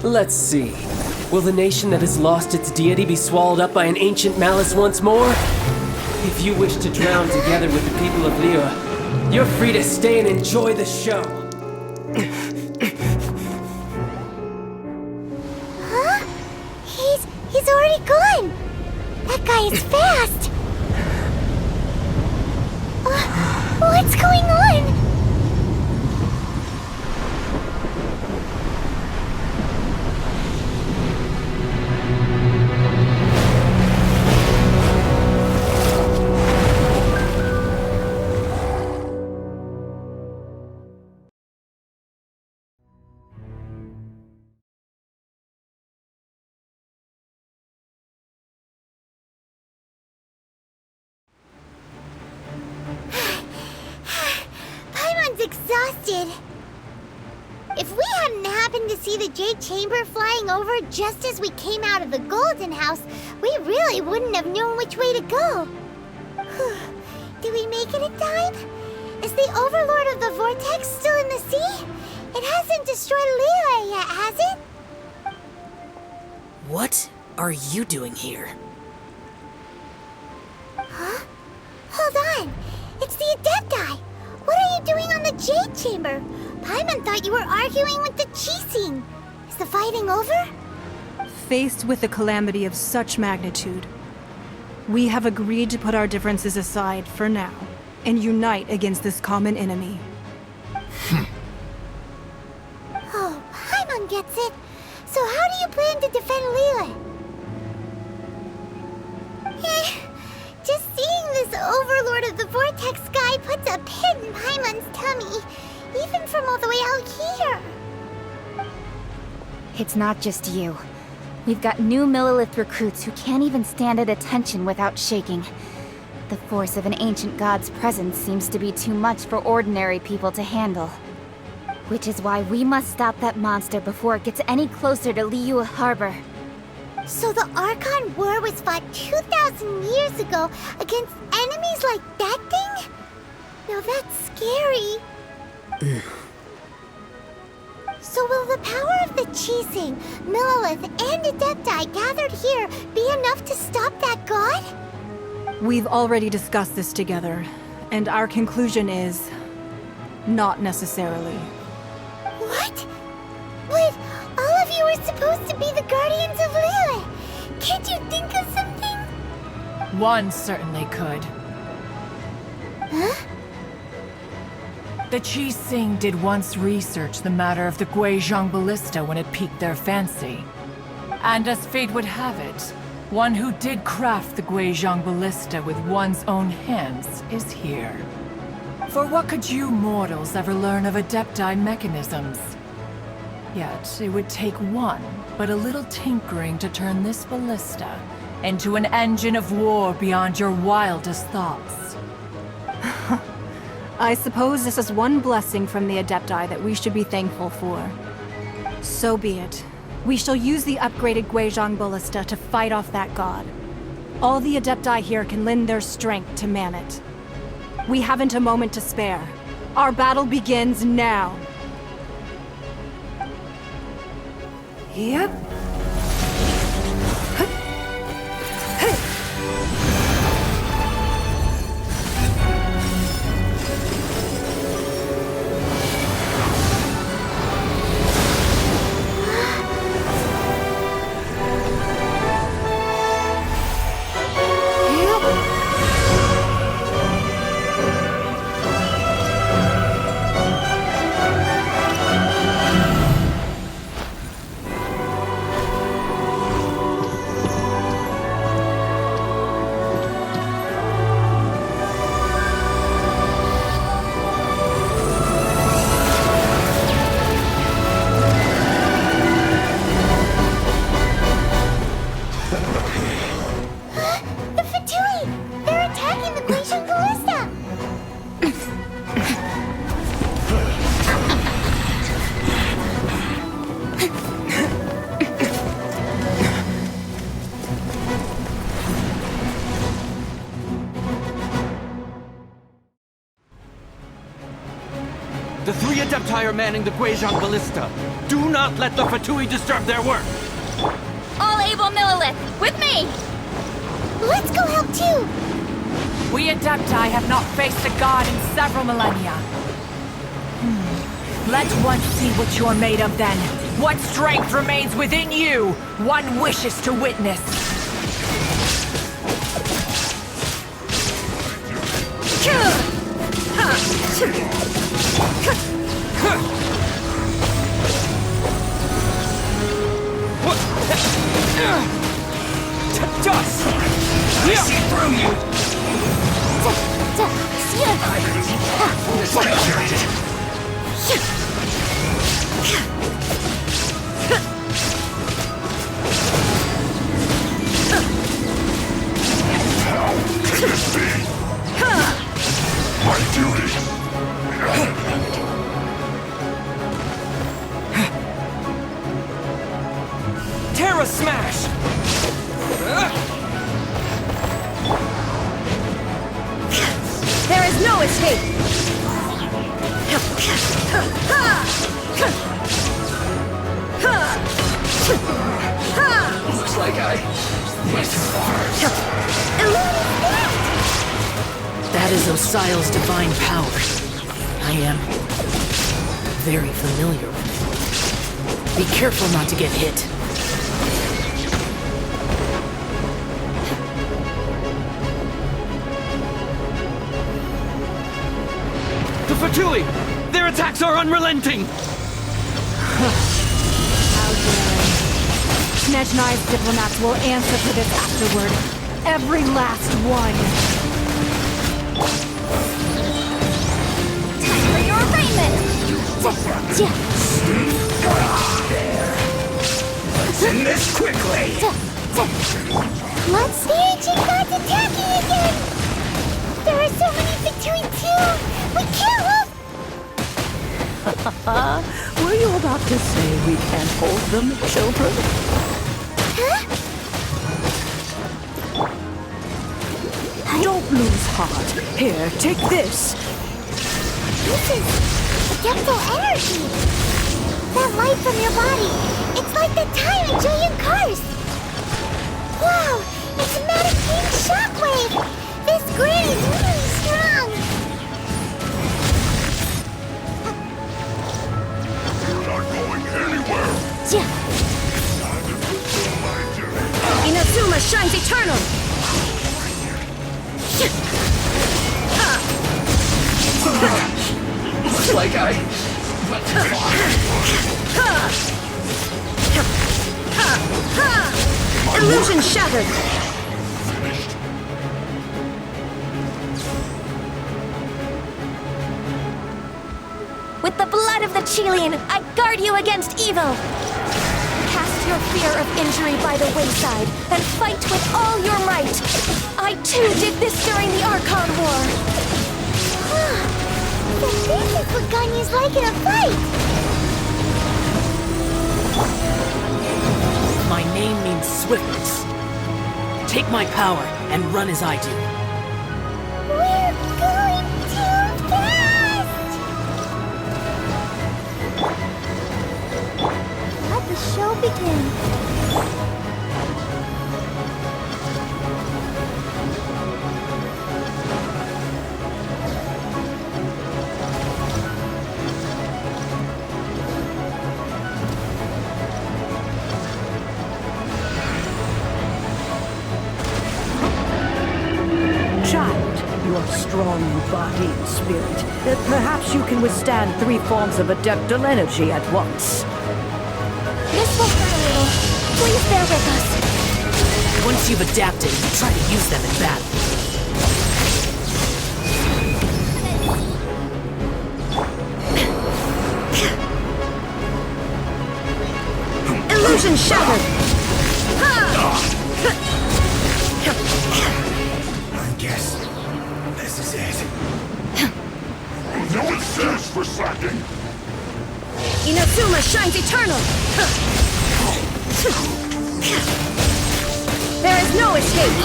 Let's see. Will the nation that has lost its deity be swallowed up by an ancient malice once more? If you wish to drown together with the people of Liyue, you're free to stay and enjoy the show. Huh? He's already gone! That guy is fast! What's going on? Exhausted. If we hadn't happened to see the Jade Chamber flying over just as we came out of the Golden House, we really wouldn't have known which way to go. Did we make it in time? Is the overlord of the vortex still in the sea? It hasn't destroyed Liyue yet, has it? What are you doing here? Huh? Hold on. It's the Adepti. What are you doing on the Jade Chamber? Paimon thought you were arguing with the Qixing. Is the fighting over? Faced with a calamity of such magnitude, we have agreed to put our differences aside for now and unite against this common enemy. Oh, Paimon gets it. So how do you plan to defend Liyue? Just seeing this overlord of the vortex guy puts a pit in Paimon's tummy, even from all the way out here. It's not just you. We've got new Millilith recruits who can't even stand at attention without shaking. The force of an ancient god's presence seems to be too much for ordinary people to handle. Which is why we must stop that monster before it gets any closer to Liyue Harbor. So the Archon War was fought 2,000 years ago against enemies like that thing? Now that's scary. So will the power of the Qixing, Millilith, and Adepti gathered here be enough to stop that god? We've already discussed this together, and our conclusion is... not necessarily. What? But all of you are supposed to be the guardians of Liyue. Can't you think of something? One certainly could. Huh? The Qixing did once research the matter of the Guizhong Ballista when it piqued their fancy. And as fate would have it, one who did craft the Guizhong Ballista with one's own hands is here. For what could you mortals ever learn of Adepti mechanisms? Yet, it would take one, but a little tinkering to turn this ballista into an engine of war beyond your wildest thoughts. I suppose this is one blessing from the Adepti that we should be thankful for. So be it. We shall use the upgraded Guizhong Ballista to fight off that god. All the Adepti here can lend their strength to man it. We haven't a moment to spare. Our battle begins now. Yep. Adepti are manning the Guizhong Ballista. Do not let the Fatui disturb their work! All able Millilith, with me! Let's go help too! We Adepti have not faced a god in several millennia. Let one see what you're made of then. What strength remains within you, one wishes to witness. Dust! I see through you! My duty. Terra Smash! There is no escape! Looks like I went too far. That is Osial's divine power. I am very familiar with it. Be careful not to get hit. The Fatui! Their attacks are unrelenting! Snezhnai's diplomats will answer for this afterward. Every last one. Time for your arraignment! Send this quickly! Let's see ancient gods attacking again! There are so many between two! We can't lose! Were you about to say we can't hold them, children? Huh? Don't lose heart. Here, take this. This is Adeptal energy! That light from your body, it's like the time in Julian Cars! Wow! It's a Medicaid shockwave! This grid is really strong! You're not going anywhere! Inazuma shines eternal! Looks like I went too far. Illusion shattered! With the blood of the Chilean, I guard you against evil! Cast your fear of injury by the wayside, and fight with all your might! I too did this during the Archon War! So this is what Ganya's like in a fight! My name means swiftness. Take my power and run as I do. We're going too fast! Let the show begin. Child, you are strong in body and spirit. Perhaps you can withstand 3 forms of adeptal energy at once. This will hurt a little. Please bear with us. Once you've adapted, try to use them in battle. Illusion shattered! I guess this is it. No excuse for slacking! Inazuma shines eternal! There is no escape!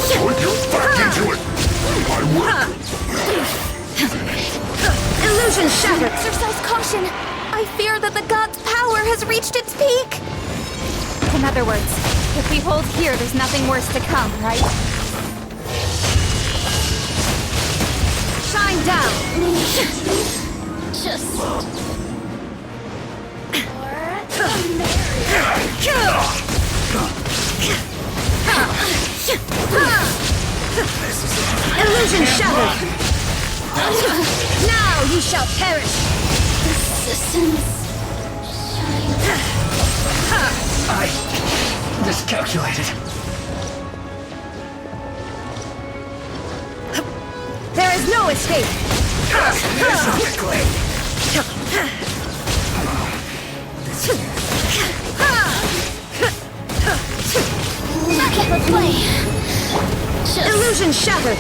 Put you back into it! My work! Illusion shattered! Exercise caution! I fear that the god's power has reached its peak! In other words, if we hold here, there's nothing worse to come, right? Shine down! Just... Illusion shattered! Now you shall perish! Resistance... I miscalculated. There is no escape! Quickly! Look at the play! Just... Illusion shattered!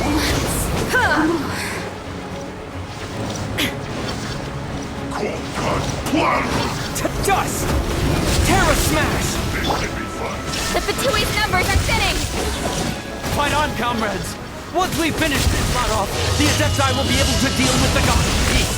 To dust! Terra Smash! The Fatui's numbers are thinning! Fight on, comrades! Once we finish this lot off, the Adepti will be able to deal with the gods in peace!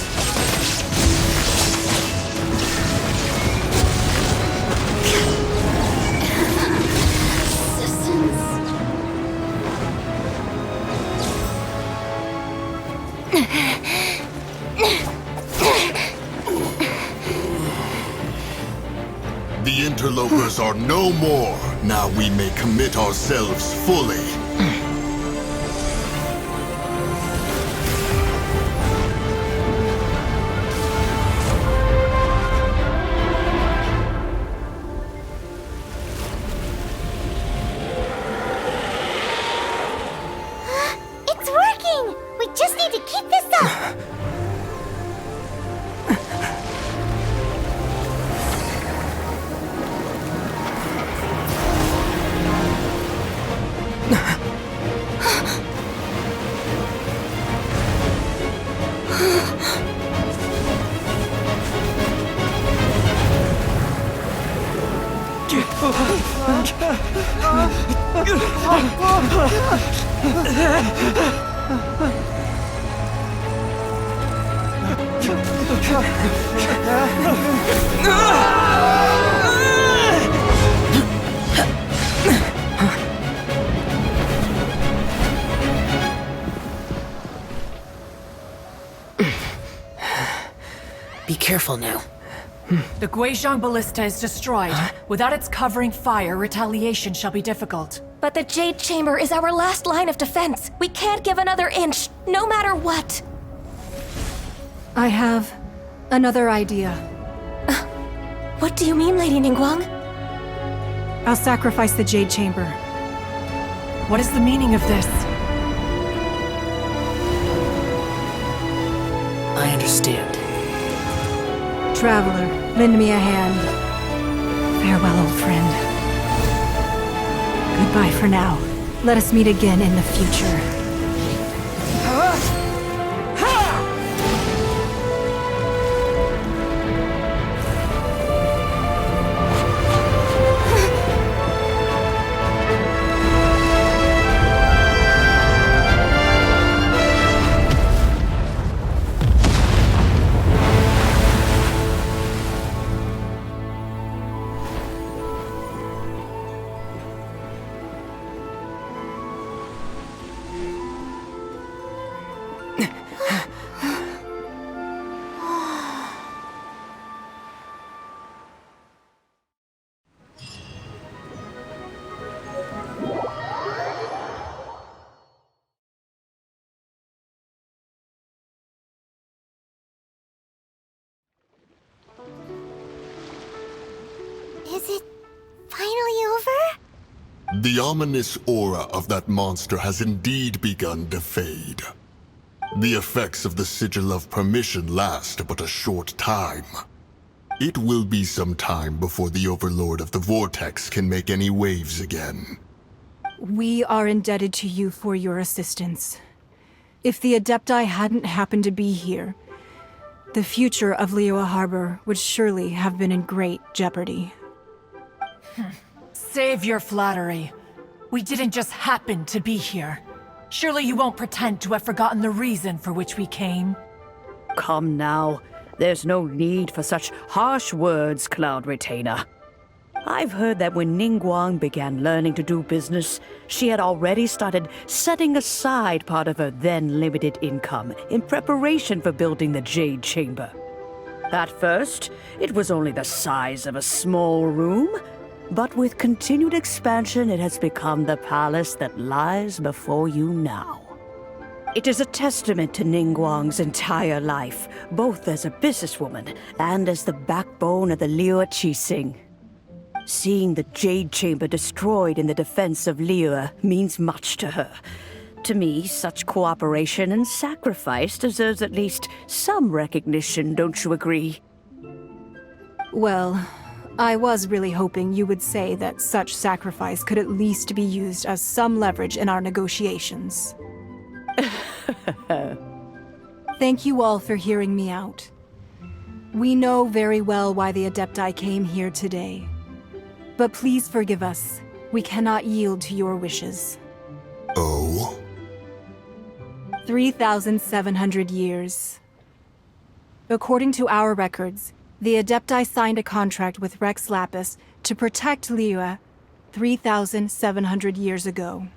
The interlopers are no more. Now we may commit ourselves fully. It's working! We just need to keep this up! Be careful now. The Guizhong Ballista is destroyed. Without its covering fire, retaliation shall be difficult. But the Jade Chamber is our last line of defense. We can't give another inch, no matter what. I have another idea. What do you mean, Lady Ningguang? I'll sacrifice the Jade Chamber. What is the meaning of this? I understand. Traveler, lend me a hand. Farewell, old friend. Goodbye for now. Let us meet again in the future. Is it finally over? The ominous aura of that monster has indeed begun to fade. The effects of the Sigil of Permission last but a short time. It will be some time before the Overlord of the Vortex can make any waves again. We are indebted to you for your assistance. If the Adepti hadn't happened to be here, the future of Liyue Harbor would surely have been in great jeopardy. Save your flattery. We didn't just happen to be here. Surely you won't pretend to have forgotten the reason for which we came. Come now. There's no need for such harsh words, Cloud Retainer. I've heard that when Ningguang began learning to do business, she had already started setting aside part of her then limited income in preparation for building the Jade Chamber. At first, it was only the size of a small room, but with continued expansion, it has become the palace that lies before you now. It is a testament to Ningguang's entire life, both as a businesswoman and as the backbone of the Liyue Qixing. Seeing the Jade Chamber destroyed in the defense of Liyue means much to her. To me, such cooperation and sacrifice deserves at least some recognition, don't you agree? Well, I was really hoping you would say that such sacrifice could at least be used as some leverage in our negotiations. Thank you all for hearing me out. We know very well why the Adepti came here today. But please forgive us. We cannot yield to your wishes. Oh? 3,700 years. According to our records, the Adepti signed a contract with Rex Lapis to protect Liyue 3,700 years ago.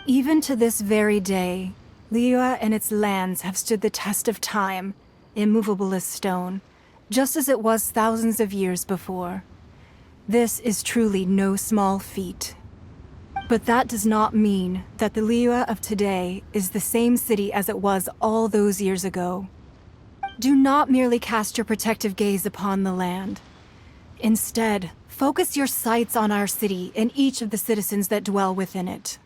Even to this very day, Liyue and its lands have stood the test of time, immovable as stone, just as it was thousands of years before. This is truly no small feat. But that does not mean that the Liyue of today is the same city as it was all those years ago. Do not merely cast your protective gaze upon the land. Instead, focus your sights on our city and each of the citizens that dwell within it.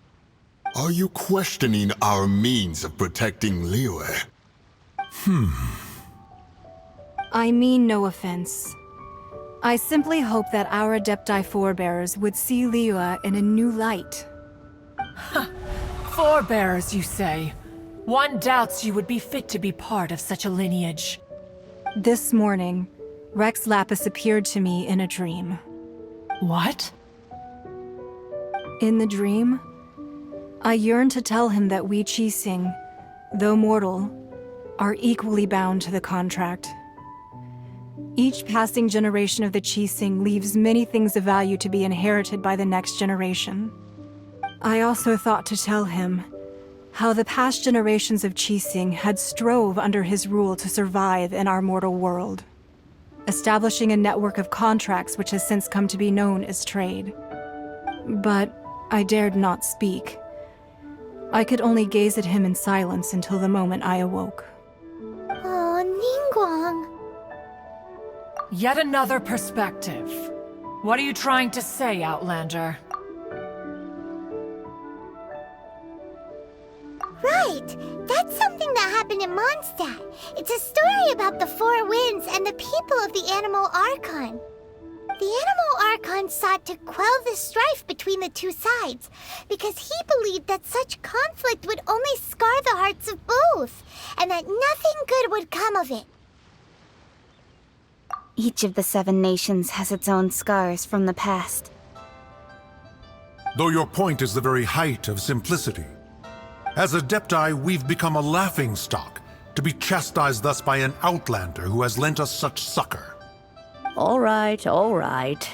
Are you questioning our means of protecting Liyue? I mean no offense. I simply hope that our Adepti forebears would see Liyue in a new light. Forebearers, you say? One doubts you would be fit to be part of such a lineage. This morning, Rex Lapis appeared to me in a dream. What? In the dream, I yearned to tell him that we Qixing, though mortal, are equally bound to the contract. Each passing generation of the Qixing leaves many things of value to be inherited by the next generation. I also thought to tell him how the past generations of Qixing had strove under his rule to survive in our mortal world, establishing a network of contracts which has since come to be known as trade. But I dared not speak. I could only gaze at him in silence until the moment I awoke. Oh, Ningguang. Yet another perspective. What are you trying to say, Outlander? Right! That's something that happened in Mondstadt. It's a story about the Four Winds and the people of the Animal Archon. The Animal Archon sought to quell the strife between the two sides, because he believed that such conflict would only scar the hearts of both, and that nothing good would come of it. Each of the 7 nations has its own scars from the past. Though your point is the very height of simplicity. As Adepti, we've become a laughingstock, to be chastised thus by an outlander who has lent us such succor. All right, all right.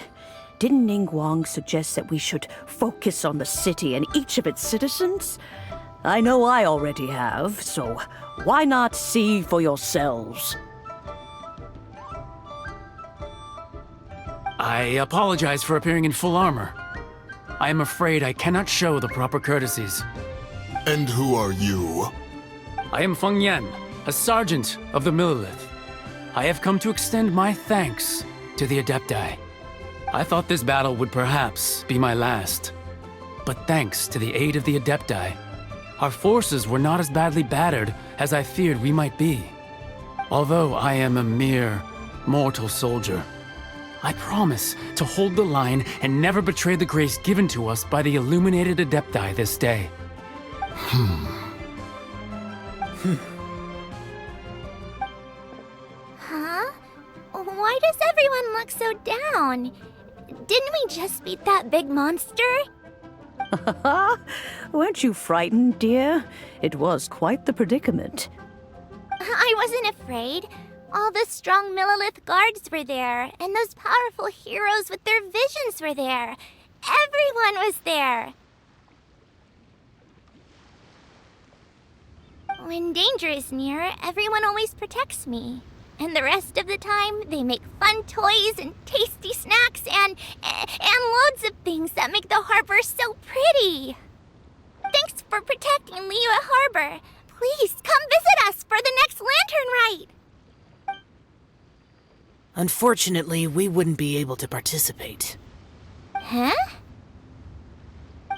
Didn't Ningguang suggest that we should focus on the city and each of its citizens? I know I already have, so why not see for yourselves? I apologize for appearing in full armor. I am afraid I cannot show the proper courtesies. And who are you? I am Feng Yan, a sergeant of the Millelith. I have come to extend my thanks to the Adepti. I thought this battle would perhaps be my last. But thanks to the aid of the Adepti, our forces were not as badly battered as I feared we might be. Although I am a mere mortal soldier, I promise to hold the line and never betray the grace given to us by the illuminated Adepti this day. Huh? Why does everyone look so down? Didn't we just beat that big monster? Weren't you frightened, dear? It was quite the predicament. I wasn't afraid. All the strong Millelith guards were there, and those powerful heroes with their visions were there. Everyone was there. When danger is near, everyone always protects me. And the rest of the time, they make fun toys and tasty snacks and loads of things that make the harbor so pretty. Thanks for protecting Liyue Harbor. Please come visit us for the next lantern rite. Unfortunately, we wouldn't be able to participate. Huh?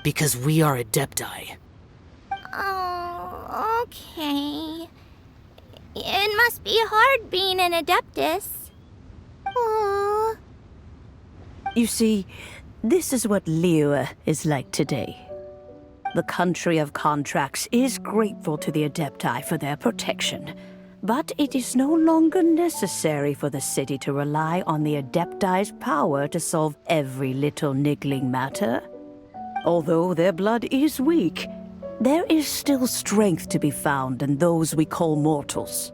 Because we are Adepti. Oh, okay. It must be hard being an Adeptus. Aww. You see, this is what Liyue is like today. The country of contracts is grateful to the Adepti for their protection, but it is no longer necessary for the city to rely on the Adepti's power to solve every little niggling matter. Although their blood is weak, there is still strength to be found in those we call mortals.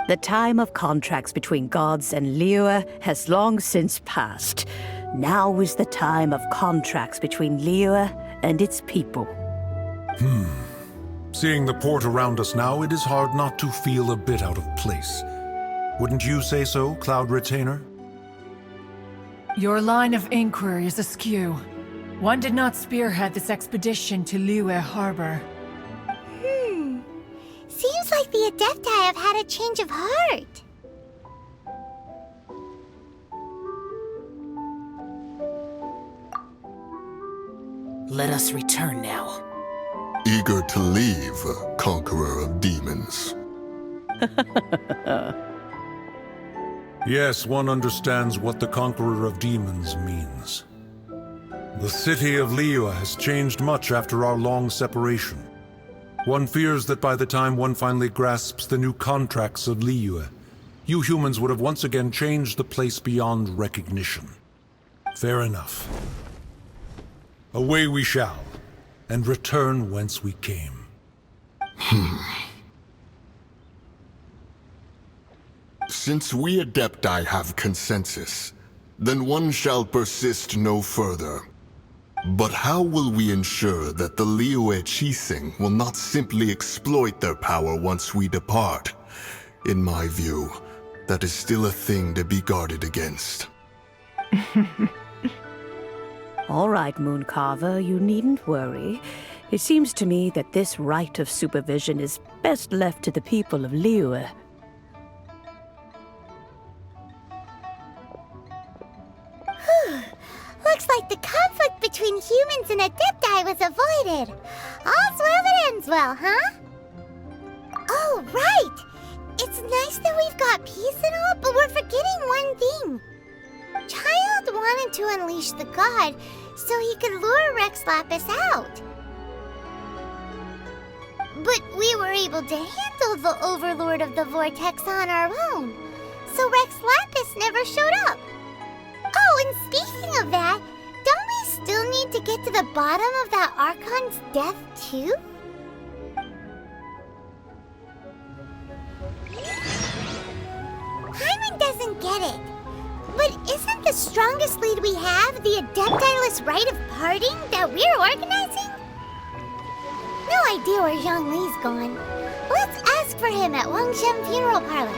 The time of contracts between gods and Liyue has long since passed. Now is the time of contracts between Liyue and its people. Seeing the port around us now, it is hard not to feel a bit out of place. Wouldn't you say so, Cloud Retainer? Your line of inquiry is askew. One did not spearhead this expedition to Liyue Harbor. Seems like the Adepti have had a change of heart. Let us return now. Eager to leave, conqueror of demons. Yes, one understands what the conqueror of demons means. The city of Liyue has changed much after our long separation. One fears that by the time one finally grasps the new contracts of Liyue, you humans would have once again changed the place beyond recognition. Fair enough. Away we shall, and return whence we came. Since we Adepti have consensus, then one shall persist no further. But how will we ensure that the Liyue Qixing will not simply exploit their power once we depart? In my view, that is still a thing to be guarded against. All right, Mooncarver, you needn't worry. It seems to me that this right of supervision is best left to the people of Liyue. Looks like the conflict between humans and Adepti was avoided. All's well that ends well, huh? Oh, right! It's nice that we've got peace and all, but we're forgetting one thing. Child wanted to unleash the god so he could lure Rex Lapis out. But we were able to handle the overlord of the vortex on our own, so Rex Lapis never showed up. Oh, and speaking of that, don't we still need to get to the bottom of that Archon's death, too? Hyman doesn't get it. But isn't the strongest lead we have the Adepti-less rite of parting that we're organizing? No idea where Zhang Li's gone. Let's ask for him at Wangshen Funeral Parlor.